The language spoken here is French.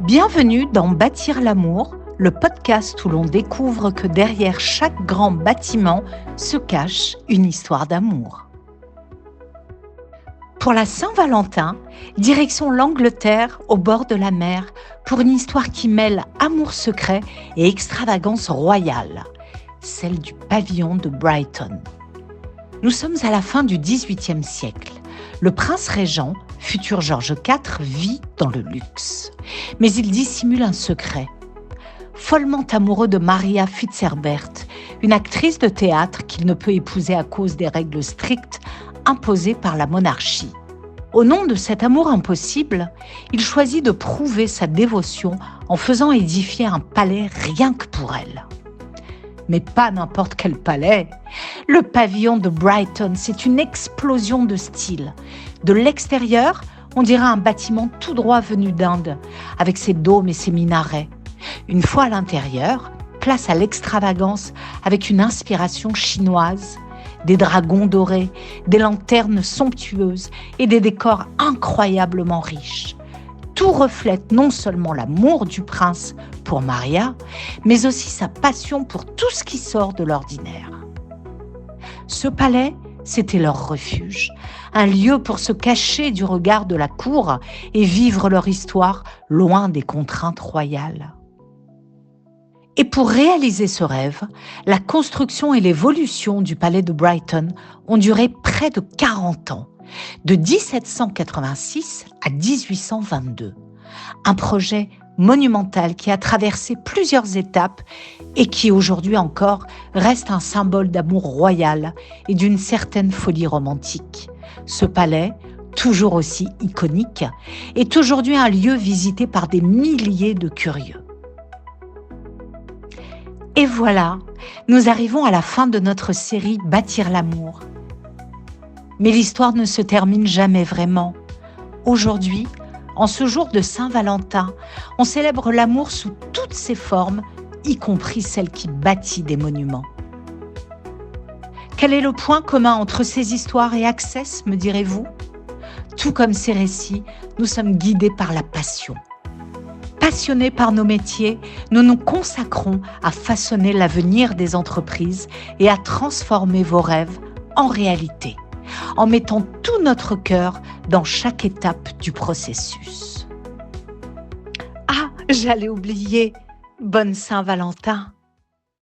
Bienvenue dans Bâtir l'amour, le podcast où l'on découvre que derrière chaque grand bâtiment se cache une histoire d'amour. Pour la Saint-Valentin, direction l'Angleterre au bord de la mer pour une histoire qui mêle amour secret et extravagance royale, celle du pavillon de Brighton. Nous sommes à la fin du XVIIIe siècle. Le prince régent, futur George IV, vit dans le luxe. Mais il dissimule un secret. Follement amoureux de Maria Fitzherbert, une actrice de théâtre qu'il ne peut épouser à cause des règles strictes imposées par la monarchie. Au nom de cet amour impossible, il choisit de prouver sa dévotion en faisant édifier un palais rien que pour elle. Mais pas n'importe quel palais. Le pavillon de Brighton, c'est une explosion de style. De l'extérieur, on dirait un bâtiment tout droit venu d'Inde, avec ses dômes et ses minarets. Une fois à l'intérieur, place à l'extravagance avec une inspiration chinoise, des dragons dorés, des lanternes somptueuses et des décors incroyablement riches. Tout reflète non seulement l'amour du prince pour Maria, mais aussi sa passion pour tout ce qui sort de l'ordinaire. Ce palais, c'était leur refuge, un lieu pour se cacher du regard de la cour et vivre leur histoire loin des contraintes royales. Et pour réaliser ce rêve, la construction et l'évolution du palais de Brighton ont duré près de 40 ans, de 1786 à 1822. Un projet monumental qui a traversé plusieurs étapes et qui aujourd'hui encore reste un symbole d'amour royal et d'une certaine folie romantique. Ce palais, toujours aussi iconique, est aujourd'hui un lieu visité par des milliers de curieux. Et voilà, nous arrivons à la fin de notre série Bâtir l'amour. Mais l'histoire ne se termine jamais vraiment. Aujourd'hui, en ce jour de Saint-Valentin, on célèbre l'amour sous toutes ses formes, y compris celle qui bâtit des monuments. Quel est le point commun entre ces histoires et Access, me direz-vous ? Tout comme ces récits, nous sommes guidés par la passion. Passionnés par nos métiers, nous nous consacrons à façonner l'avenir des entreprises et à transformer vos rêves en réalité, en mettant tout notre cœur dans chaque étape du processus. Ah, j'allais oublier, bonne Saint-Valentin!